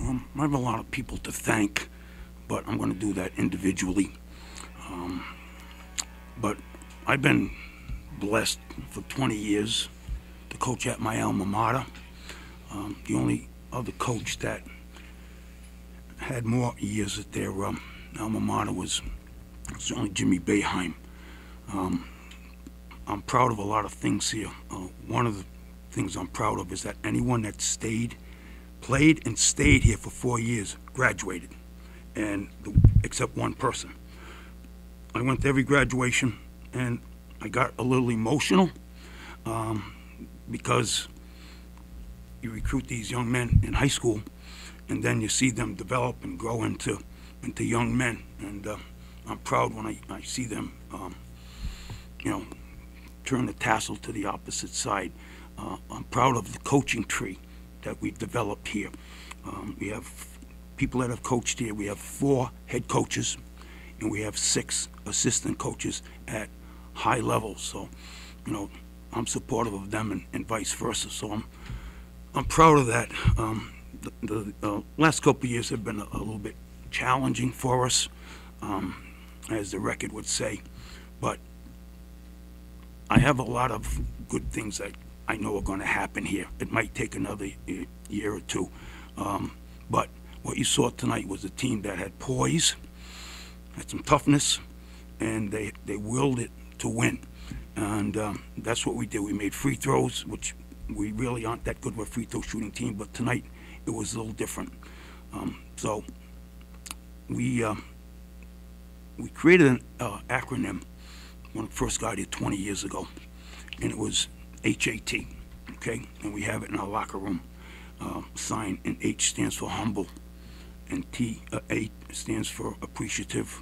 I have a lot of people to thank, but I'm going to do that individually. But I've been blessed for 20 years to coach at my alma mater. The only other coach that had more years at their alma mater was certainly Jimmy Boeheim. I'm proud of a lot of things here. One of the things I'm proud of is that anyone that played and stayed here for 4 years graduated, and except one person. I went to every graduation, and I got a little emotional because you recruit these young men in high school, and then you see them develop and grow into young men, and I'm proud when I see them, turn the tassel to the opposite side. I'm proud of the coaching tree that we've developed here. We have people that have coached here. We have 4 head coaches, and we have 6 assistant coaches at high levels. So, I'm supportive of them and vice versa. So I'm proud of that. The last couple of years have been a little bit challenging for us, as the record would say, but I have a lot of good things that I know are going to happen here. It might take another year or two, but what you saw tonight was a team that had poise, had some toughness, and they willed it to win. And that's what we did. We made free throws, which we really aren't that good of a free throw shooting team, but tonight it was a little different. So we created an acronym when I first got here 20 years ago, and it was HAT, okay? And we have it in our locker room sign, and H stands for humble, and A stands for appreciative,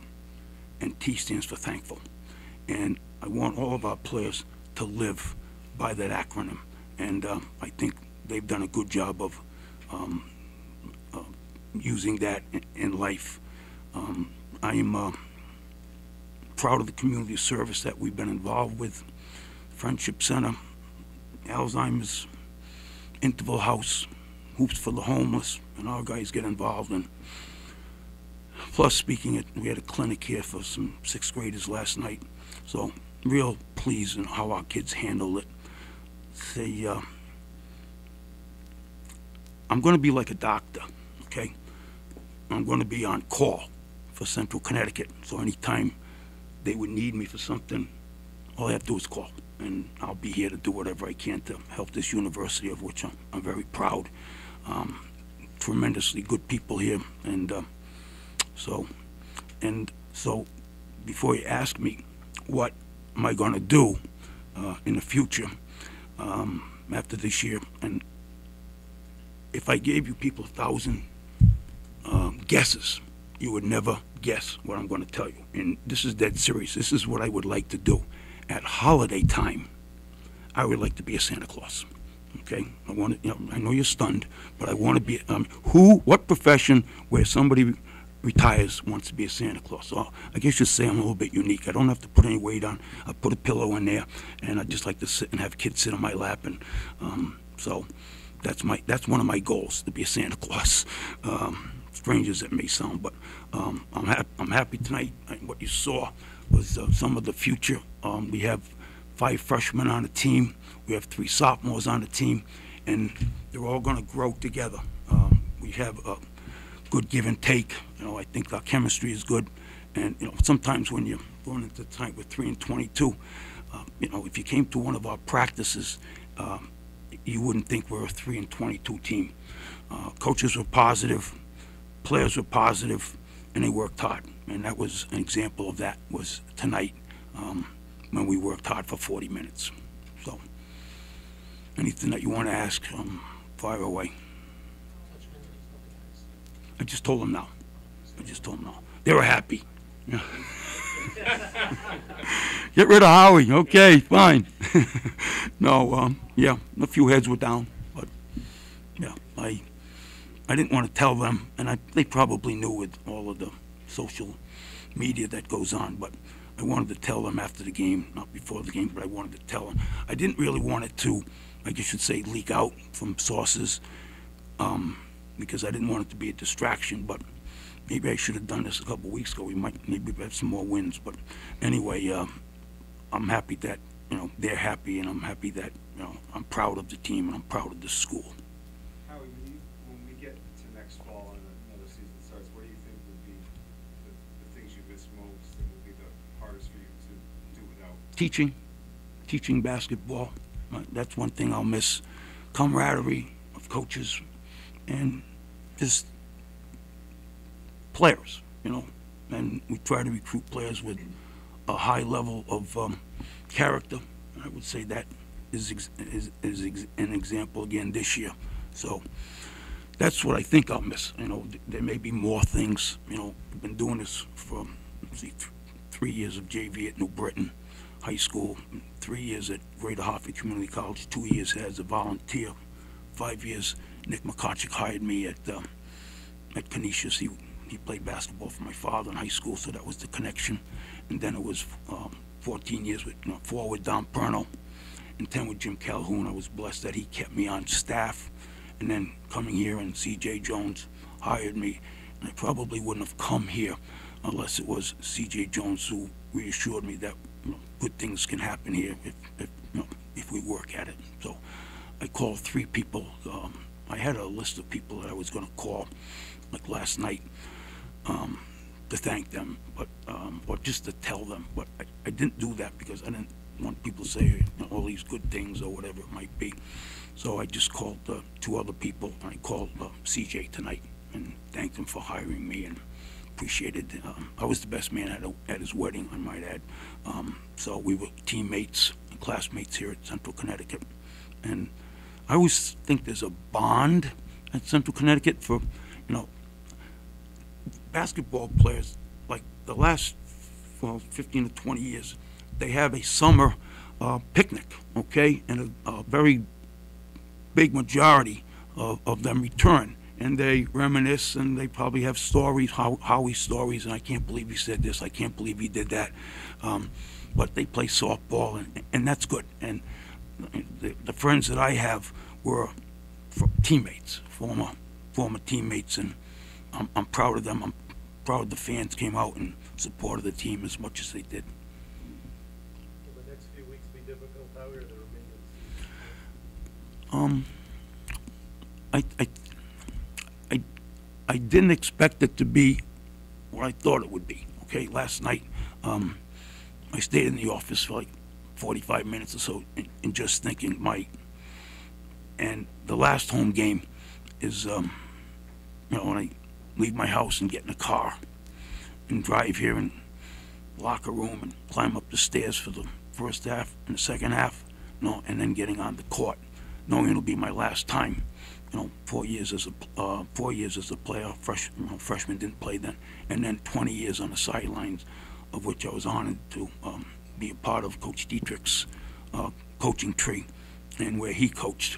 and T stands for thankful. And I want all of our players to live by that acronym, and I think they've done a good job of using that in life. I am proud of the community service that we've been involved with. Friendship Center, Alzheimer's, Interval House, Hoops for the Homeless, and our guys get involved. And plus, we had a clinic here for some 6th graders last night. So, real pleased in how our kids handled it. I'm going to be like a doctor, okay? I'm going to be on call for Central Connecticut. So anytime they would need me for something, all I have to do is call, and I'll be here to do whatever I can to help this university, of which I'm very proud. Tremendously good people here, and so before you ask me what am I going to do in the future after this year, and if I gave you people 1,000 guesses, you would never guess what I'm going to tell you. And this is dead serious. This is what I would like to do. At holiday time, I would like to be a Santa Claus. Okay? I want to, I know you're stunned, but I want to be, what profession where somebody retires wants to be a Santa Claus? So I guess you'd say I'm a little bit unique. I don't have to put any weight on. I put a pillow in there, and I just like to sit and have kids sit on my lap. And so that's one of my goals, to be a Santa Claus. Strange as it may sound, but I'm happy tonight. What you saw was some of the future. We have 5 freshmen on the team. We have 3 sophomores on the team, and they're all going to grow together. We have a good give and take. I think our chemistry is good, and sometimes when you're going into tonight with 3 and 22, if you came to one of our practices, you wouldn't think we're a 3 and 22 team. Coaches were positive. Players were positive, and they worked hard, and that was an example of that was tonight when we worked hard for 40 minutes. So anything that you want to ask, fire away. I just told them now. They were happy. Yeah. Get rid of Howie. Okay, fine. No, yeah, a few heads were down, but yeah, I didn't want to tell them, and they probably knew with all of the social media that goes on, but I wanted to tell them after the game, not before the game, but I wanted to tell them. I didn't really want it to, I guess you'd say, leak out from sources because I didn't want it to be a distraction. But maybe I should have done this a couple weeks ago. We might maybe have some more wins. But anyway, I'm happy that they're happy, and I'm happy that I'm proud of the team and I'm proud of the school. Howie, when we get to next fall and another season starts, what do you think would be the things you miss most and would be the hardest for you to do without? Teaching basketball. That's one thing I'll miss. Camaraderie of coaches and just players, and we try to recruit players with a high level of character. I would say that is an example again this year. So that's what I think I'll miss. There may be more things. I've been doing this for 3 years of JV at New Britain High School, 3 years at Greater Hartford Community College, 2 years as a volunteer, 5 years. Nick McCarchick hired me at Canisius. He played basketball for my father in high school, so that was the connection. And then it was 14 years with 4 with Don Perno and 10 with Jim Calhoun. I was blessed that he kept me on staff. And then coming here, and C.J. Jones hired me, and I probably wouldn't have come here unless it was C.J. Jones who reassured me that good things can happen here if we work at it. So I called 3 people. I had a list of people that I was going to call, like last night, to thank them, but or just to tell them. But I didn't do that because I didn't want people to say all these good things or whatever it might be. So I just called 2 other people, and I called CJ tonight and thanked him for hiring me and appreciated. I was the best man at his wedding, I might add. So we were teammates and classmates here at Central Connecticut, and I always think there's a bond at Central Connecticut for basketball players. Like the last 15 to 20 years, they have a summer picnic, okay, and a very big majority of them return, and they reminisce, and they probably have stories, Howie stories, and I can't believe he said this, I can't believe he did that, but they play softball, and that's good. And the friends that I have were teammates, former teammates, and I'm proud of them. I'm proud the fans came out and supported the team as much as they did. Will the next few weeks be difficult, Howie, or the remainder? I didn't expect it to be what I thought it would be. Okay, last night I stayed in the office for like 45 minutes or so, and just thinking, and the last home game is when I leave my house and get in a car and drive here in the locker room and climb up the stairs for the first half and the second half, and then getting on the court, knowing it'll be my last time. 4 years as a player. Freshman didn't play then, and then 20 years on the sidelines, of which I was honored to be a part of Coach Dietrich's coaching tree, and where he coached.